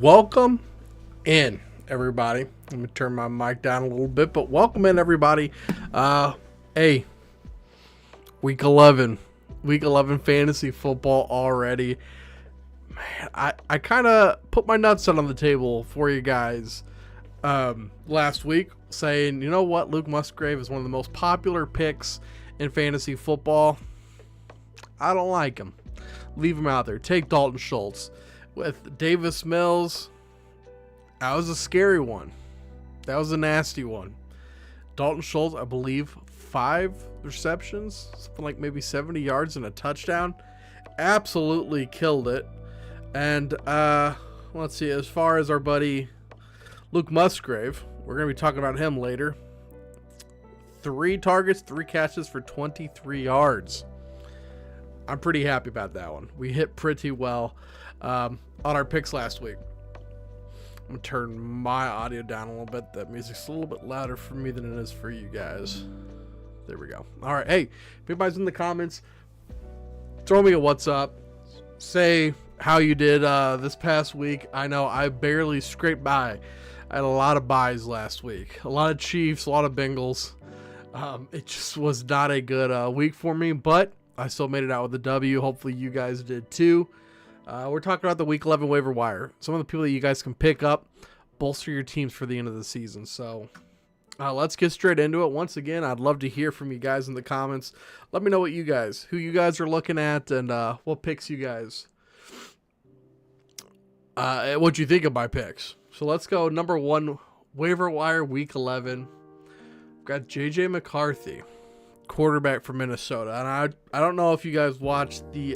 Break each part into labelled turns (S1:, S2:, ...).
S1: welcome in, everybody. Let me turn my mic down a little bit, but welcome in, everybody. Hey, week 11 fantasy football already. Man, I kind of put my nuts out on the table for you guys last week, saying, you know what, Luke Musgrave is one of the most popular picks in fantasy football. I don't like him. Leave him out there. Take Dalton Schultz. With Davis Mills, that was a scary one. That was a nasty one. Dalton Schultz, I believe, 5 receptions, something like maybe 70 yards and a touchdown. Absolutely killed it. And let's see, as far as our buddy Luke Musgrave, we're going to be talking about him later. 3 targets, 3 catches for 23 yards. I'm pretty happy about that one. We hit pretty well on our picks last week. I'm going to turn my audio down a little bit. That music's a little bit louder for me than it is for you guys. There we go. All right. Hey, if anybody's in the comments, throw me a what's up. Say how you did this past week. I know I barely scraped by. I had a lot of buys last week. A lot of Chiefs, a lot of Bengals. It just was not a good week for me, but I still made it out with a W. Hopefully you guys did too. We're talking about the Week 11 Waiver Wire. Some of the people that you guys can pick up, bolster your teams for the end of the season. So let's get straight into it. Once again, I'd love to hear from you guys in the comments. Let me know who you guys are looking at, and what picks you guys, what you think of my picks. So let's go. Number 1, Waiver Wire Week 11. We've got J.J. McCarthy, quarterback from Minnesota. And I don't know if you guys watched the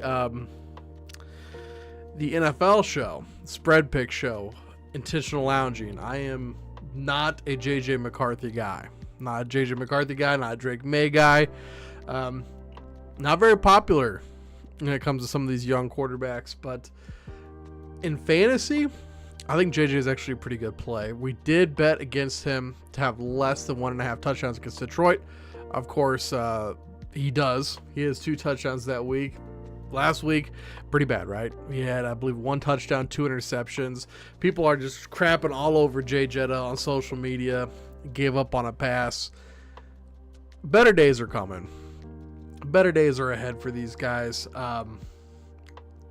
S1: NFL show, spread pick show, Intentional Lounging. I am not a J.J. McCarthy guy. Not a J.J. McCarthy guy, not a Drake May guy. Not very popular when it comes to some of these young quarterbacks, but in fantasy, I think JJ is actually a pretty good play. We did bet against him to have less than 1.5 touchdowns against Detroit. Of course, he does. He has 2 touchdowns that week. Last week, pretty bad, right? He had, I believe, 1 touchdown, 2 interceptions. People are just crapping all over Jay Jetta on social media. Gave up on a pass. Better days are coming. Better days are ahead for these guys.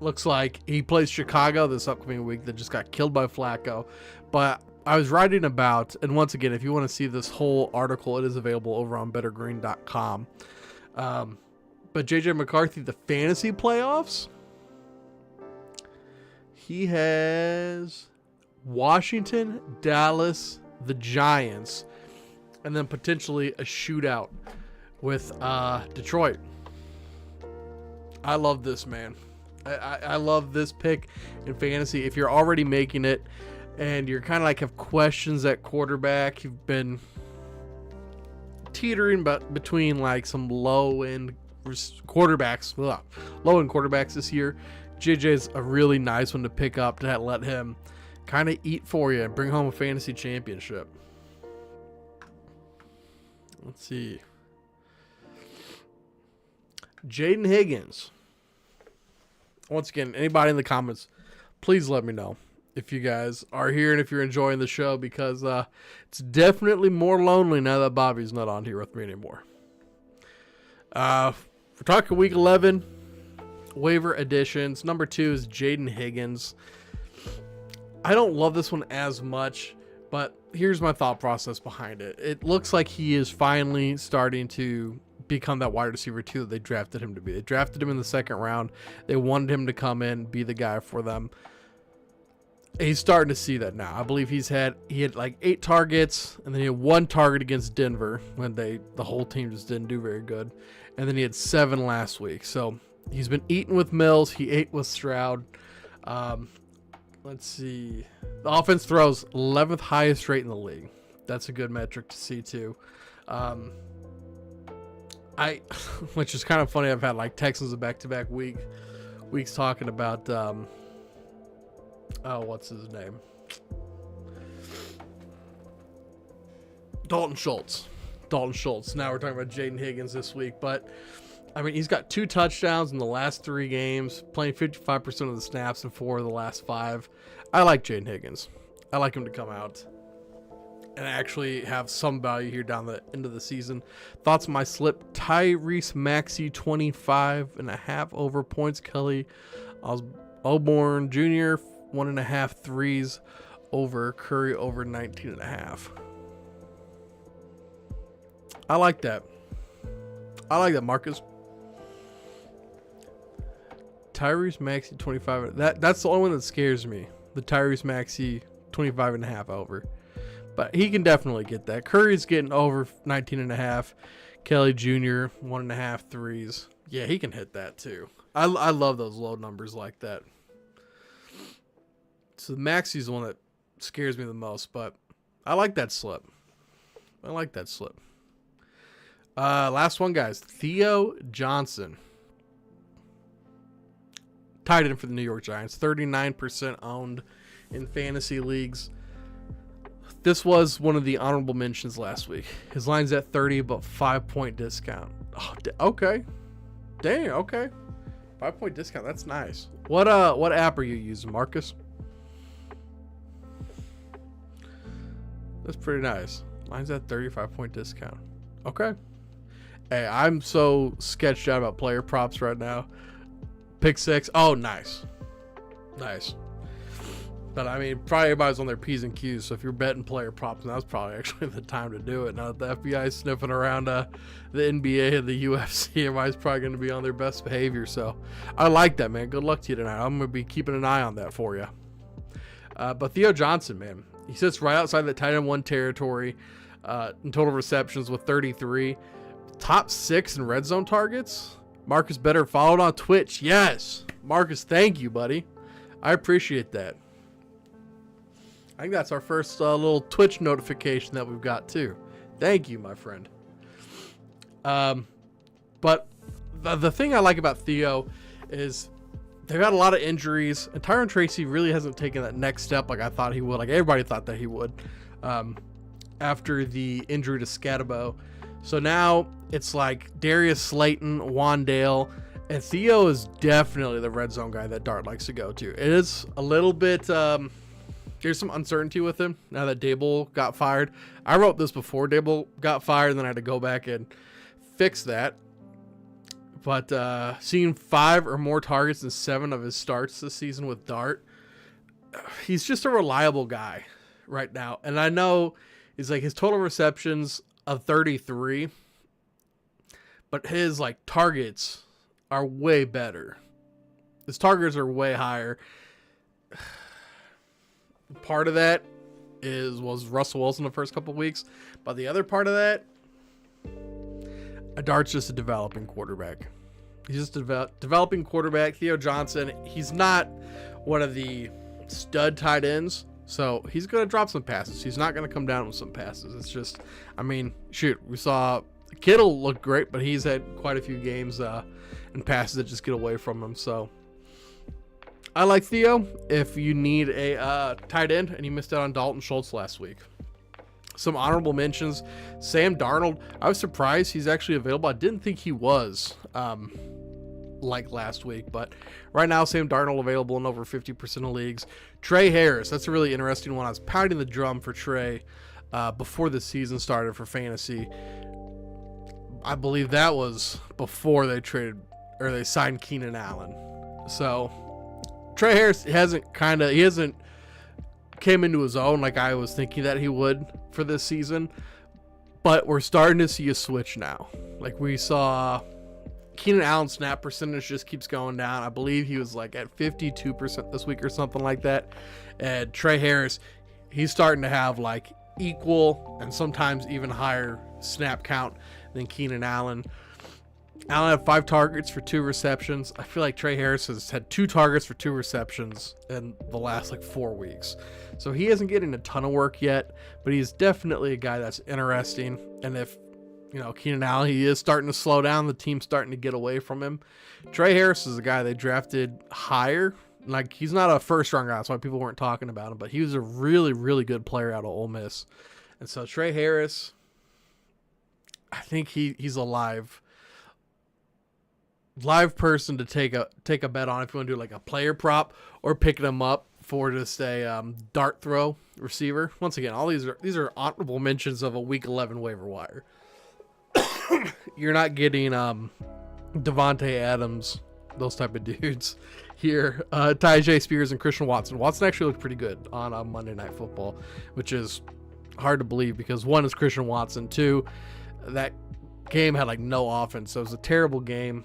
S1: Looks like he plays Chicago this upcoming week that just got killed by Flacco. But I was writing about, and once again, if you want to see this whole article, it is available over on bettergreen.com. But J.J. McCarthy, the fantasy playoffs, he has Washington, Dallas, the Giants, and then potentially a shootout with Detroit. I love this, man. I love this pick in fantasy. If you're already making it and you're kind of like have questions at quarterback, you've been teetering between like some low-end quarterbacks this year, JJ is a really nice one to pick up to let him kind of eat for you and bring home a fantasy championship. Let's see. Jaden Higgins. Once again, anybody in the comments, please let me know if you guys are here and if you're enjoying the show, because it's definitely more lonely now that Bobby's not on here with me anymore. We're talking Week 11 waiver additions. Number 2 is Jaden Higgins. I don't love this one as much, but here's my thought process behind it. It looks like he is finally starting to become that wide receiver 2 that they drafted him to be. They drafted him in the 2nd round. They wanted him to come in, be the guy for them. He's starting to see that now. I believe he had like 8 targets, and then he had 1 target against Denver when the whole team just didn't do very good. And then he had 7 last week. So he's been eating with Mills. He ate with Stroud. Let's see. The offense throws 11th highest rate in the league. That's a good metric to see too. Which is kind of funny. I've had like Texans a back-to-back weeks talking about what's his name? Dalton Schultz. Now we're talking about Jaden Higgins this week, but I mean, he's got 2 touchdowns in the last 3 games, playing 55% of the snaps in 4 of the last 5. I like Jaden Higgins. I like him to come out and actually have some value here down the end of the season. Thoughts on my slip? Tyrese Maxey, 25.5 over points. Kelly Osborne Jr., 1.5 threes over. Curry over 19.5. I like that. Marcus. Tyrese Maxey, 25. That's the only one that scares me. The Tyrese Maxey, 25.5 over. But he can definitely get that. Curry's getting over 19.5. Kelly Jr., 1.5 threes. Yeah, he can hit that too. I love those low numbers like that. So Maxey's the one that scares me the most, but I like that slip. Last one, guys. Theo Johnson. Tight end for the New York Giants. 39% owned in fantasy leagues. This was one of the honorable mentions last week. His line's at 30, but 5-point discount. Oh, okay. Dang, okay. 5-point discount. That's nice. What app are you using, Marcus? That's pretty nice. Line's at 35-point discount. Okay. Hey, I'm so sketched out about player props right now. Pick 6. Oh, nice. But I mean, probably everybody's on their P's and Q's. So if you're betting player props, now's probably actually the time to do it. Now that the FBI is sniffing around the NBA and the UFC, everybody's probably going to be on their best behavior. So I like that, man. Good luck to you tonight. I'm going to be keeping an eye on that for you. But Theo Johnson, man, he sits right outside the tight end 1 territory in total receptions with 33. Top 6 in red zone targets. Marcus Better followed on Twitch. Yes. Marcus, thank you, buddy. I appreciate that. I think that's our first little Twitch notification that we've got too. Thank you, my friend. But the thing I like about Theo is they've got a lot of injuries, and Tyron Tracy really hasn't taken that next step like I thought he would. Like everybody thought that he would after the injury to Scatabo. So now it's like Darius Slayton, Wandale, and Theo is definitely the red zone guy that Dart likes to go to. It is a little bit, there's some uncertainty with him now that Dable got fired. I wrote this before Dable got fired, and then I had to go back and fix that. But seeing 5 or more targets in 7 of his starts this season with Dart, he's just a reliable guy right now. And I know he's like his total receptions of 33, but his like targets are way better. His targets are way higher. Part of that was Russell Wilson the first couple of weeks, but the other part of that, Dart's just a developing quarterback. He's just a developing quarterback. Theo Johnson, he's not one of the stud tight ends, so he's going to drop some passes. He's not going to come down with some passes. It's just, I mean, shoot, we saw Kittle look great, but he's had quite a few games and passes that just get away from him. So I like Theo if you need a tight end and you missed out on Dalton Schultz last week. Some honorable mentions. Sam Darnold, I was surprised he's actually available. I didn't think he was like last week, but right now Sam Darnold available in over 50% of leagues. Trey Harris, that's a really interesting one. I was pounding the drum for Trey before the season started for fantasy. I believe that was before they signed Keenan Allen. So Trey Harris hasn't came into his own like I was thinking that he would for this season, but we're starting to see a switch now. Like we saw Keenan Allen's snap percentage just keeps going down. I believe he was like at 52% this week or something like that. And Trey Harris, he's starting to have like equal and sometimes even higher snap count than Keenan Allen. Allen had 5 targets for 2 receptions. I feel like Trey Harris has had 2 targets for 2 receptions in the last like 4 weeks. So he isn't getting a ton of work yet, but he's definitely a guy that's interesting. And if, Keenan Allen, he is starting to slow down, the team's starting to get away from him. Trey Harris is a guy they drafted higher. Like, he's not a first-round guy, that's why people weren't talking about him, but he was a really, really good player out of Ole Miss. And so Trey Harris, I think he's alive. live person to take a bet on if you want to do like a player prop or picking them up for just a dart throw receiver. Once again, all these are honorable mentions of a Week 11 waiver wire. You're not getting Devontae Adams, those type of dudes here. Tyjae Spears and Christian Watson. Watson actually looked pretty good on Monday Night Football, which is hard to believe because one is Christian Watson, two, that game had like no offense, so it was a terrible game.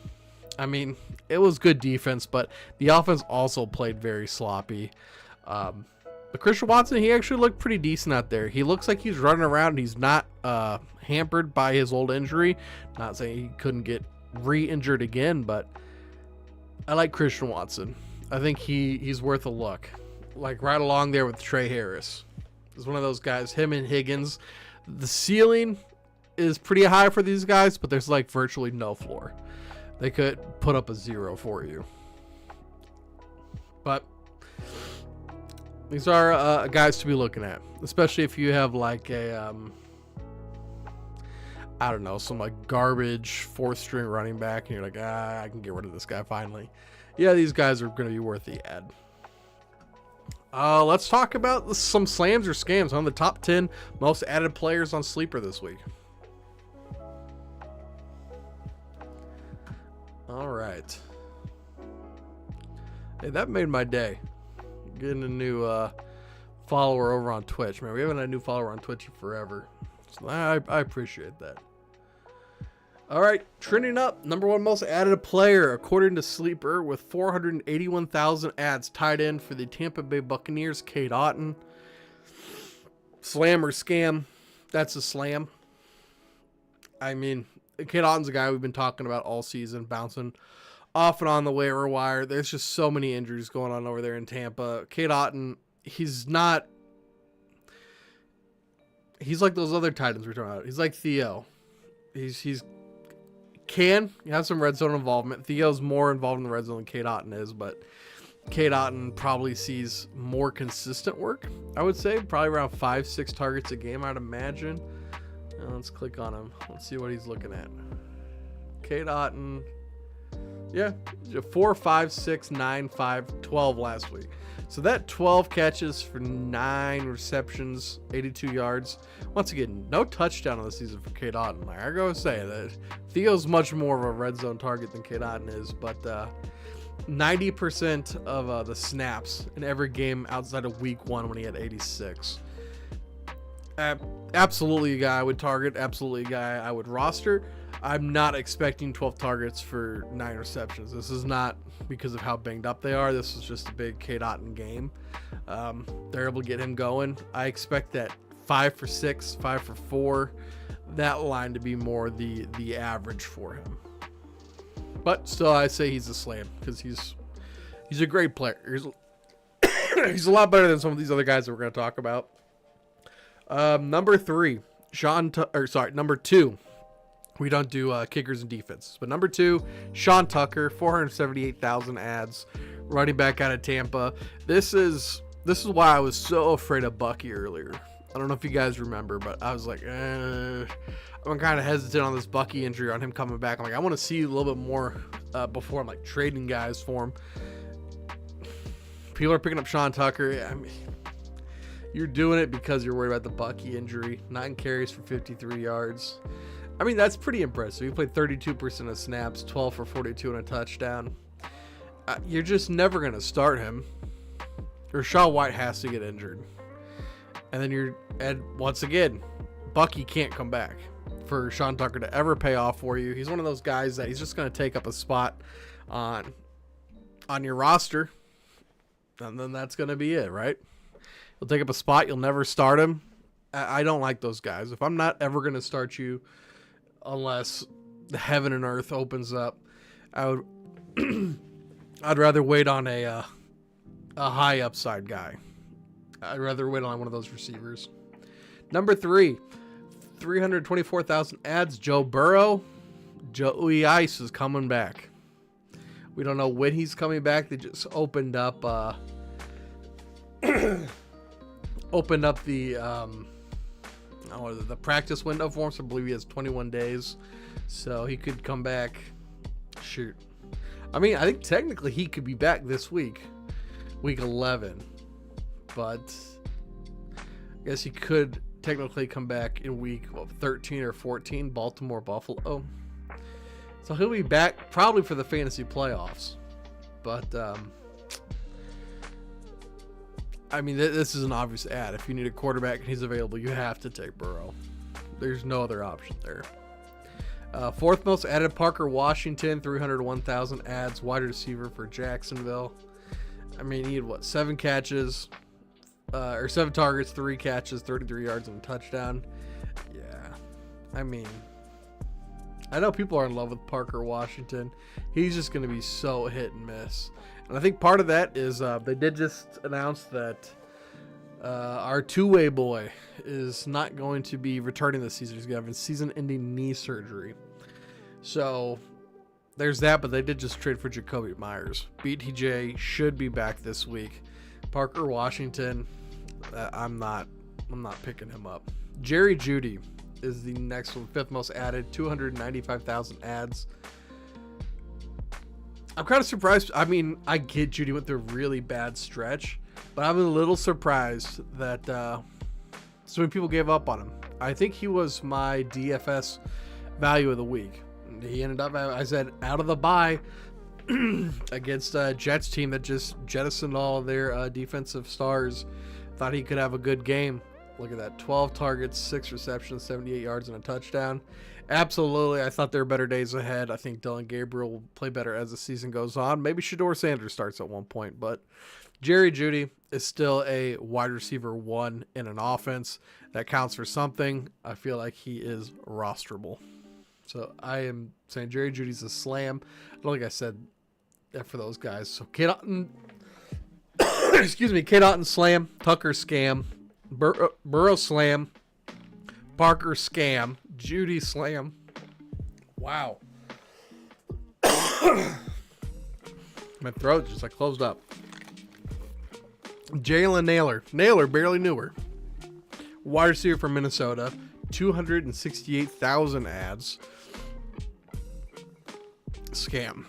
S1: I mean, it was good defense, but the offense also played very sloppy. But Christian Watson, he actually looked pretty decent out there. He looks like he's running around. He's not hampered by his old injury. Not saying he couldn't get re-injured again, but I like Christian Watson. I think he's worth a look. Like right along there with Trey Harris. He's one of those guys, him and Higgins. The ceiling is pretty high for these guys, but there's like virtually no floor. They could put up a 0 for you. But these are guys to be looking at, especially if you have like a I don't know, some like garbage 4th string running back and you're like, I can get rid of this guy finally. Yeah, these guys are going to be worth the ad. Let's talk about some slams or scams on the top 10 most added players on Sleeper this week. All right. Hey, that made my day. Getting a new follower over on Twitch. Man, we haven't had a new follower on Twitch forever. So I appreciate that. All right, trending up, number 1 most added player according to Sleeper with 481,000 ads tied in for the Tampa Bay Buccaneers, Cade Otton. Slam or scam? That's a slam. I mean, Cade Otton's a guy we've been talking about all season, bouncing off and on the waiver wire. There's just so many injuries going on over there in Tampa. Cade Otton, he's like those other Titans we're talking about. He's like Theo. He's can have some red zone involvement. Theo's more involved in the red zone than Cade Otton is, but Cade Otton probably sees more consistent work, I would say. Probably around 5-6 targets a game, I'd imagine. Let's click on him. Let's see what he's looking at. Cade Otton. Yeah, 4, 5, 6, 9, 5, 12 last week. So that 12 catches for 9 receptions, 82 yards. Once again, no touchdown on the season for Cade Otton. Like I gotta say that Theo's much more of a red zone target than Cade Otton is, but 90% of the snaps in every game outside of week 1 when he had 86. Absolutely a guy I would target. Absolutely a guy I would roster. I'm not expecting 12 targets for 9 receptions. This is not because of how banged up they are. This is just a big Cade Otton game. They're able to get him going. I expect that 5 for 6, 5 for 4, that line to be more the average for him. But still, I say he's a slam because he's a great player. He's a lot better than some of these other guys that we're going to talk about. Number 3, number 2. We don't do kickers and defenses, but number 2, Sean Tucker, 478,000 ads, running back out of Tampa. This is why I was so afraid of Bucky earlier. I don't know if you guys remember, but I was like, I'm kind of hesitant on this Bucky injury, on him coming back. I'm like, I want to see a little bit more before I'm like trading guys for him. People are picking up Sean Tucker. I mean, you're doing it because you're worried about the Bucky injury. 9 carries for 53 yards. I mean, that's pretty impressive. He played 32% of snaps, 12 for 42 and a touchdown. You're just never going to start him. Rachaad White has to get injured. And then once again, Bucky can't come back for Sean Tucker to ever pay off for you. He's one of those guys that he's just going to take up a spot on your roster. And then that's going to be it, right? He'll take up a spot. You'll never start him. I don't like those guys. If I'm not ever going to start you unless the heaven and earth opens up, I'd rather wait on a high upside guy. I'd rather wait on one of those receivers. Number 3, 324,000 ads, Joe Burrow. Joey Ice is coming back. We don't know when he's coming back. They just opened up the practice window for him. So I believe he has 21 days. So he could come back. Shoot. I mean, I think technically he could be back this week, week 11. But I guess he could technically come back in week 13 or 14, Baltimore, Buffalo. So he'll be back probably for the fantasy playoffs. But, I mean, this is an obvious ad. If you need a quarterback and he's available, you have to take Burrow. There's no other option there. Fourth most added, Parker Washington, 301,000 ads, wide receiver for Jacksonville. I mean, he had 7 catches, or 7 targets, 3 catches, 33 yards and a touchdown. Yeah, I mean, I know people are in love with Parker Washington. He's just going to be so hit and miss. And I think part of that is they did just announce that our two-way boy is not going to be returning this season. He's going to have a season-ending knee surgery. So there's that, but they did just trade for Jacoby Myers. BTJ should be back this week. Parker Washington, I'm not picking him up. Jerry Jeudy is the next one, 5th most added, 295,000 ads. I'm kind of surprised. I mean, I get Jeudy went through a really bad stretch, but I'm a little surprised that so many people gave up on him. I think he was my DFS value of the week. He ended up, I said, out of the bye against a Jets team that just jettisoned all of their defensive stars. Thought he could have a good game. Look at that, 12 targets, 6 receptions, 78 yards, and a touchdown. Absolutely, I thought there were better days ahead. I think Dylan Gabriel will play better as the season goes on. Maybe Shedeur Sanders starts at one point, but Jerry Jeudy is still a wide receiver 1 in an offense. That counts for something. I feel like he is rosterable. So I am saying Jerry Jeudy's a slam. I don't think I said that for those guys. So Kate Otten, Kate Otten slam, Tucker scam, Burrow slam, Parker scam, Jeudy slam. Wow. My throat just closed up. Jalen Naylor barely knew her. Wide receiver from Minnesota, 268,000 ads. Scam.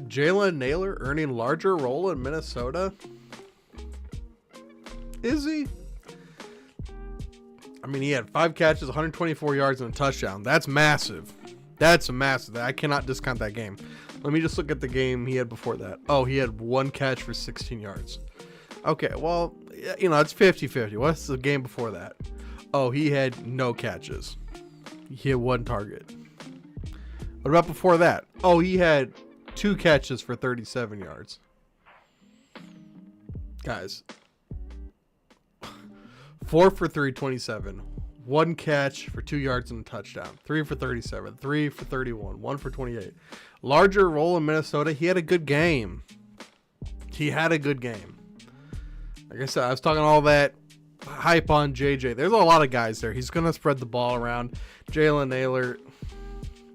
S1: Jalen Naylor earning larger role in Minnesota? Is he? I mean, he had 5 catches, 124 yards, and a touchdown. That's massive. That's a massive. I cannot discount that game. Let me just look at the game he had before that. Oh, he had 1 catch for 16 yards. Okay, well, you know, it's 50-50. What's the game before that? Oh, he had no catches. He had 1 target. What about before that? Oh, he had 2 catches for 37 yards. Guys, 4 for 327, 1 catch for 2 yards and a touchdown, 3 for 37, 3 for 31, 1 for 28. Larger role in Minnesota. He had a good game. Like I said, I was talking all that hype on JJ. There's a lot of guys there. He's going to spread the ball around. Jalen Naylor,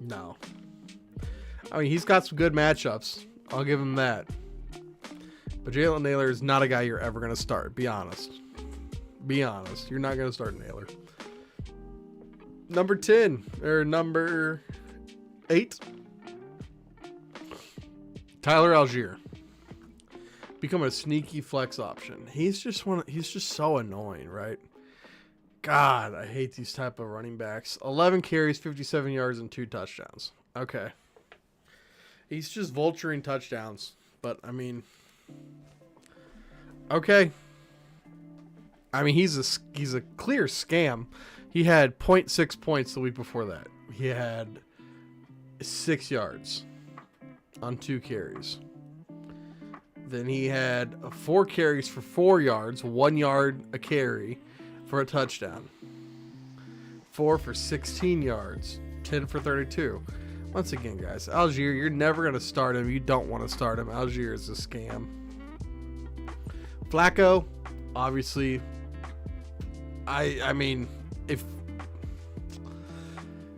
S1: no. I mean, he's got some good matchups. I'll give him that. But Jalen Naylor is not a guy you're ever going to start. Be honest. Be honest. You're not going to start Naylor. Number 10, or number 8, Tyler Algier. Become a sneaky flex option. He's just so annoying, right? God, I hate these type of running backs. 11 carries, 57 yards, and 2 touchdowns. Okay. He's just vulturing touchdowns. But, I mean, okay. I mean, he's a clear scam. He had 0.6 points the week before that. He had 6 yards on 2 carries. Then he had 4 carries for 4 yards, 1 yard a carry for a touchdown. 4 for 16 yards, 10 for 32. Once again, guys, Algier, you're never going to start him. You don't want to start him. Algier is a scam. Flacco, obviously, I mean, if...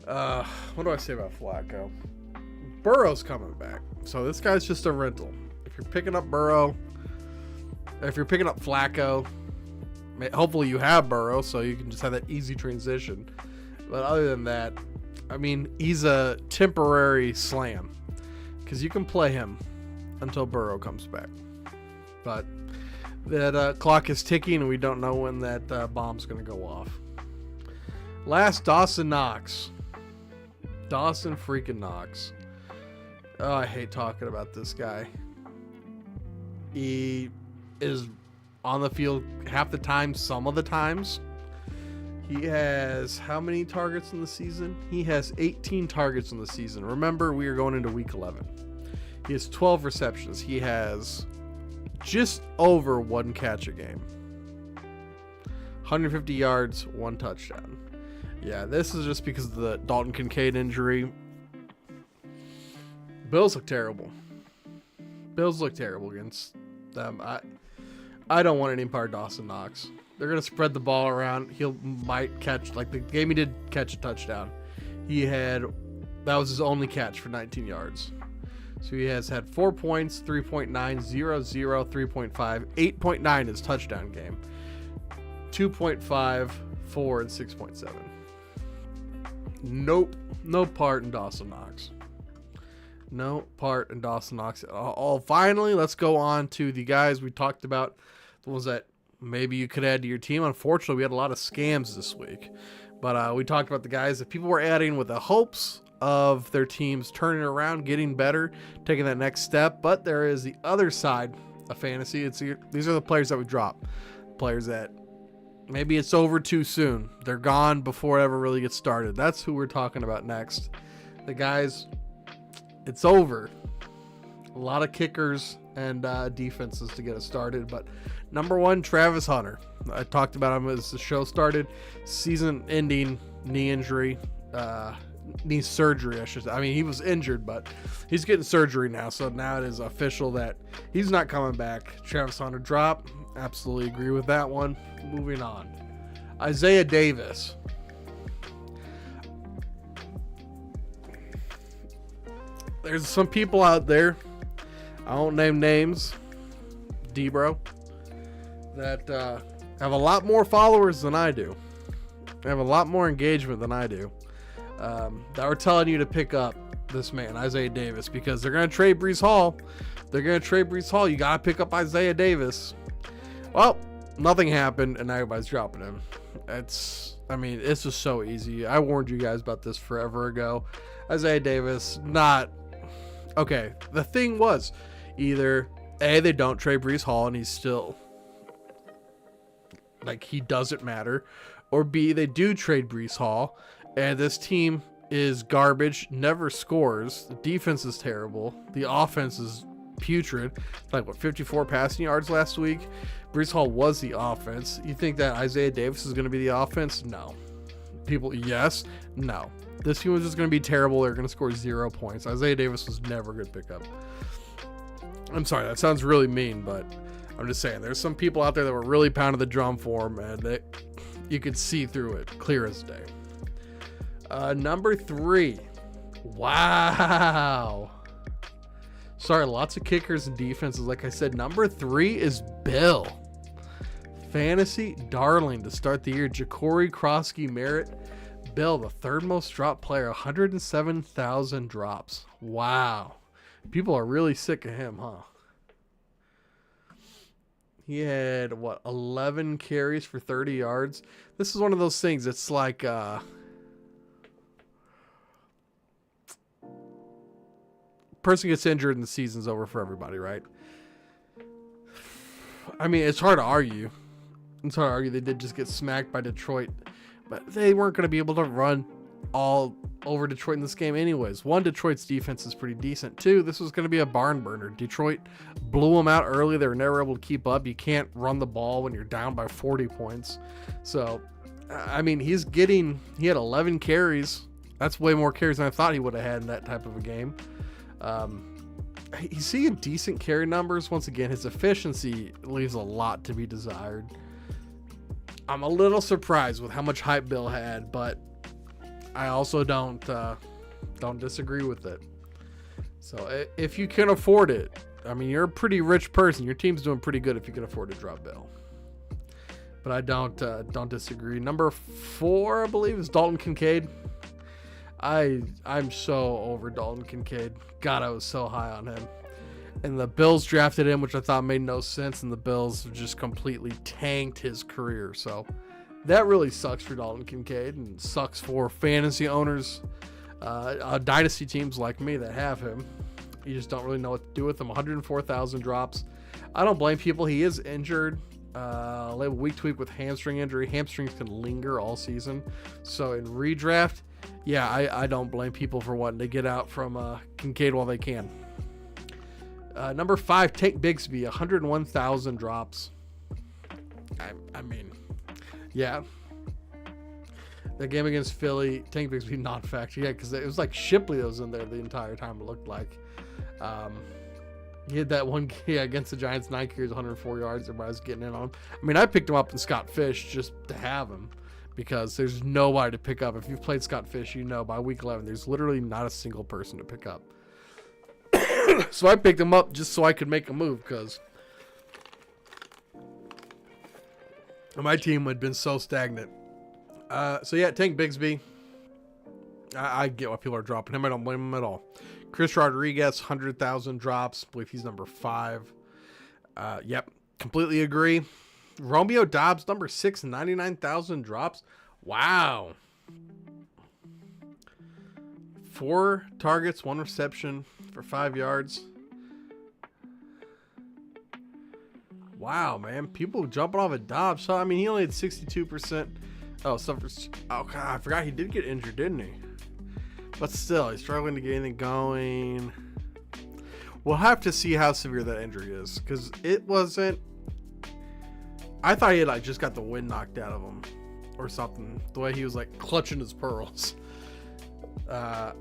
S1: what do I say about Flacco? Burrow's coming back. So this guy's just a rental. If you're picking up Burrow, if you're picking up Flacco, hopefully you have Burrow so you can just have that easy transition. But other than that, I mean, he's a temporary slam because you can play him until Burrow comes back. But that clock is ticking, and we don't know when that bomb's going to go off. Last, Dawson Knox. Dawson freaking Knox. Oh, I hate talking about this guy. He is on the field half the time, some of the times. He has how many targets in the season? He has 18 targets in the season. Remember, we are going into week 11. He has 12 receptions. He has just over 1 catch a game. 150 yards, 1 touchdown. Yeah, this is just because of the Dalton Kincaid injury. Bills look terrible. Bills look terrible against them. I don't want any part of Dawson Knox. They're going to spread the ball around. Might catch, like the game he did catch a touchdown. That was his only catch for 19 yards. So he has had 4 points, 3.9, 0, 0, 3.5, 8.9 his touchdown game. 2.5, 4, and 6.7. Nope. No part in Dawson Knox. No part in Dawson Knox at all. Finally, let's go on to the guys we talked about. The ones that maybe you could add to your team. Unfortunately, we had a lot of scams this week. But we talked about the guys that people were adding with the hopes of their teams turning around, getting better, taking that next step. But there is the other side of fantasy. These are the players that we drop. Players that maybe it's over too soon. They're gone before it ever really gets started. That's who we're talking about next. The guys, it's over. A lot of kickers and defenses to get us started. But number 1, Travis Hunter. I talked about him as the show started. Season-ending knee injury. Knee surgery, I should say. I mean, he was injured, but he's getting surgery now. So now it is official that he's not coming back. Travis Hunter drop. Absolutely agree with that one. Moving on. Isaiah Davis. There's some people out there, I won't name names, D-Bro, that have a lot more followers than I do. They have a lot more engagement than I do. That are telling you to pick up this man, Isaiah Davis, because they're going to trade Breece Hall. You got to pick up Isaiah Davis. Well, nothing happened, and now everybody's dropping him. It's just so easy. I warned you guys about this forever ago. Isaiah Davis, not... Okay, the thing was, either A, they don't trade Breece Hall, and he's still... like, he doesn't matter. Or B, they do trade Breece Hall, and this team is garbage, never scores. The defense is terrible. The offense is putrid. Like, 54 passing yards last week? Breece Hall was the offense. You think that Isaiah Davis is going to be the offense? No. People, yes. No. This team was just going to be terrible. They're going to score 0 points. Isaiah Davis was never a good pickup. I'm sorry, that sounds really mean, but I'm just saying, there's some people out there that were really pounding the drum for him, and you could see through it, clear as day. Number 3. Wow. Sorry, lots of kickers and defenses. Like I said, number 3 is Bill. Fantasy darling to start the year. Ja'Cory Krosky Merritt. Bill, the 3rd most dropped player. 107,000 drops. Wow. People are really sick of him, huh? He had, 11 carries for 30 yards? This is one of those things. It's like... person gets injured and the season's over for everybody, right? I mean, it's hard to argue. They did just get smacked by Detroit, but they weren't going to be able to run all over Detroit in this game anyways. 1, Detroit's defense is pretty decent. 2, this was going to be a barn burner. Detroit blew them out early. They were never able to keep up. You can't run the ball when you're down by 40 points. So, I mean, he had 11 carries. That's way more carries than I thought he would have had in that type of a game. He's seeing decent carry numbers. Once again, his efficiency leaves a lot to be desired. I'm a little surprised with how much hype Bill had, but I also don't disagree with it. So if you can afford it, I mean, you're a pretty rich person. Your team's doing pretty good if you can afford to drop Bill. But I don't disagree. Number 4, I believe, is Dalton Kincaid. I'm so over Dalton Kincaid. God, I was so high on him. And the Bills drafted him, which I thought made no sense, and the Bills just completely tanked his career. So that really sucks for Dalton Kincaid, and sucks for fantasy owners, dynasty teams like me that have him. You just don't really know what to do with him. 104,000 drops. I don't blame people. He is injured. Week to week with hamstring injury. Hamstrings can linger all season. So in redraft, yeah, I don't blame people for wanting to get out from Kincaid while they can. Number 5, Tank Bigsby, 101,000 drops. I mean, yeah. The game against Philly, Tank Bigsby non-factor. Yeah, because it was like Shipley that was in there the entire time, it looked like. He had that one against the Giants, 9 carries, 104 yards. Everybody was getting in on him. I mean, I picked him up in Scott Fish just to have him, because there's nobody to pick up. If you've played Scott Fish, you know by week 11, there's literally not a single person to pick up. So I picked him up just so I could make a move, because my team had been so stagnant. So yeah, Tank Bigsby. I get why people are dropping him. I don't blame him at all. Chris Rodriguez, 100,000 drops. I believe he's number 5. Yep, completely agree. Romeo Doubs, number 6, 99,000 drops. Wow. 4 targets, 1 reception for 5 yards. Wow, man. People jumping off of Doubs. So, I mean, he only had 62%. Oh, God, I forgot he did get injured, didn't he? But still, he's struggling to get anything going. We'll have to see how severe that injury is, because it wasn't... I thought he had like just got the wind knocked out of him or something. The way he was like clutching his pearls. I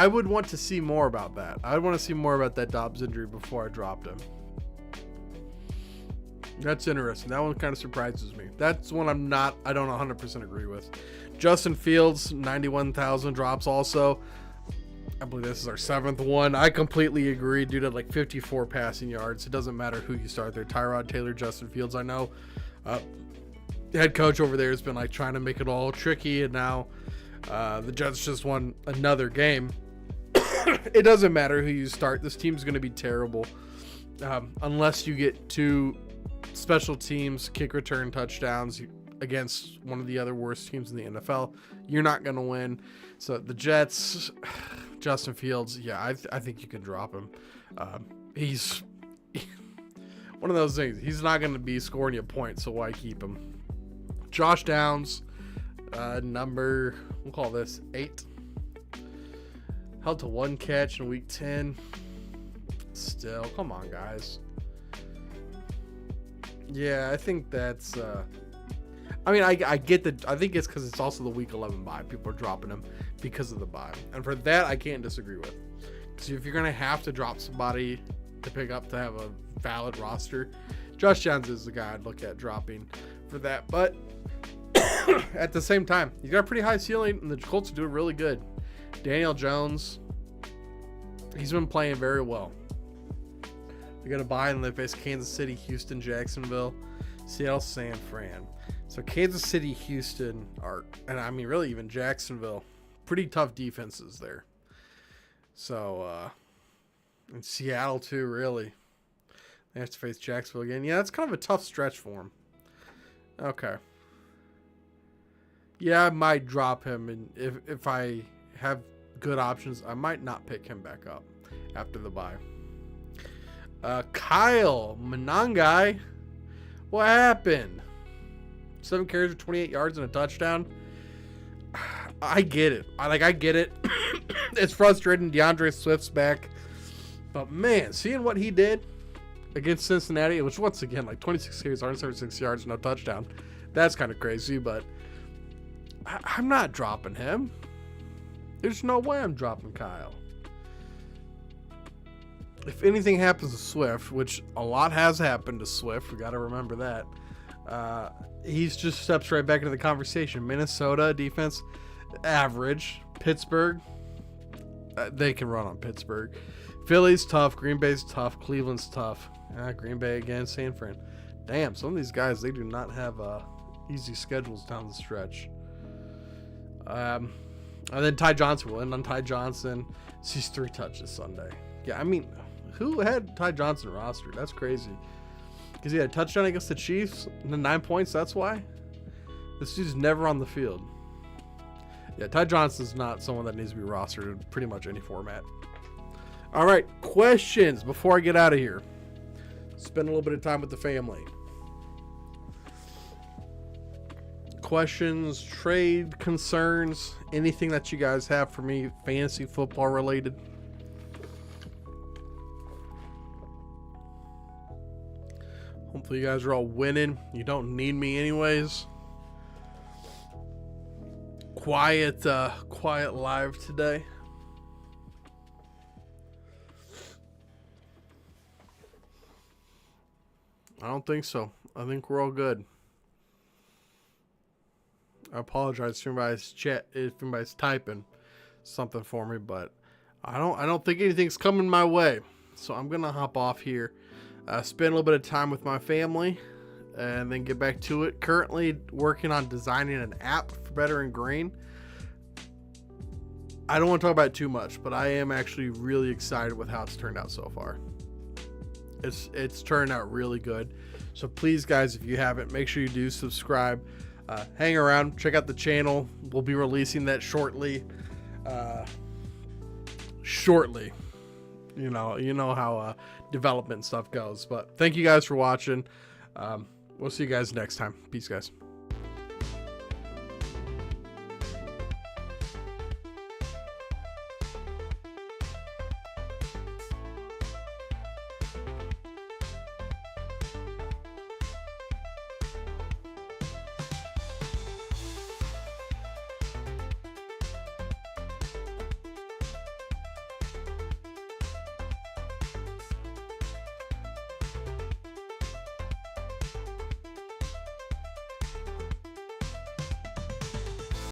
S1: would want to see more about that. I would want to see more about that Dobbs injury before I dropped him. That's interesting. That one kind of surprises me. That's one I don't 100% agree with. Justin Fields, 91,000 drops also. I believe this is our 7th one. I completely agree. Dude had like 54 passing yards. It doesn't matter who you start there. Tyrod Taylor, Justin Fields. I know the head coach over there has been like trying to make it all tricky, and now the Jets just won another game. It doesn't matter who you start. This team's going to be terrible unless you get 2 special teams kick return touchdowns against one of the other worst teams in the NFL. You're not going to win. So the Jets, Justin Fields, yeah, I think you can drop him. He's one of those things. He's not going to be scoring you points, so why keep him? Josh Downs, number, we'll call this 8. Held to 1 catch in week 10. Still, come on, guys. Yeah, I think that's... I mean, I get that. I think it's because it's also the week 11 bye. People are dropping him because of the bye. And for that, I can't disagree with. Because if you're going to have to drop somebody to pick up to have a valid roster, Josh Downs is the guy I'd look at dropping for that. But at the same time, he's got a pretty high ceiling, and the Colts are doing really good. Daniel Jones, he's been playing very well. They're going to buy and they face Kansas City, Houston, Jacksonville, Seattle, San Fran. So Kansas City, Houston are, and I mean really even Jacksonville, pretty tough defenses there. So, and Seattle too, really. They have to face Jacksonville again. Yeah, that's kind of a tough stretch for them. Okay. Yeah, I might drop him, and if I have good options, I might not pick him back up after the bye. Kyle Monangai, what happened? 7 carries for 28 yards and a touchdown. I get it. I get it. It's frustrating. DeAndre Swift's back, but man, seeing what he did against Cincinnati, which once again like 26 carries, 176 yards, no touchdown. That's kind of crazy, but I'm not dropping him. There's no way I'm dropping Kyle. If anything happens to Swift, which a lot has happened to Swift, we got to remember that. He's just steps right back into the conversation. Minnesota defense, average. Pittsburgh, they can run on Pittsburgh. Philly's tough. Green Bay's tough. Cleveland's tough. Green Bay again. San Fran. Damn, some of these guys, they do not have easy schedules down the stretch. And then Ty Johnson will end on Ty Johnson. Sees 3 touches Sunday. Yeah, I mean, who had Ty Johnson rostered? That's crazy. Because he had a touchdown against the Chiefs and then 9 points. That's why. This dude's never on the field. Yeah, Ty Johnson's not someone that needs to be rostered in pretty much any format. All right, questions before I get out of here. Spend a little bit of time with the family. Questions, trade concerns, anything that you guys have for me, fantasy football related. Hopefully you guys are all winning. You don't need me anyways. Quiet live today. I don't think so. I think we're all good. I apologize if anybody's typing something for me, but I don't think anything's coming my way. So I'm gonna hop off here, spend a little bit of time with my family, and then get back to it. Currently working on designing an app for Better and Green. I don't want to talk about it too much, but I am actually really excited with how it's turned out so far. It's turned out really good. So please, guys, if you haven't, make sure you do subscribe. Hang around, check out the channel. We'll be releasing that shortly. You know how development stuff goes. But thank you guys for watching. We'll see you guys next time. Peace, guys.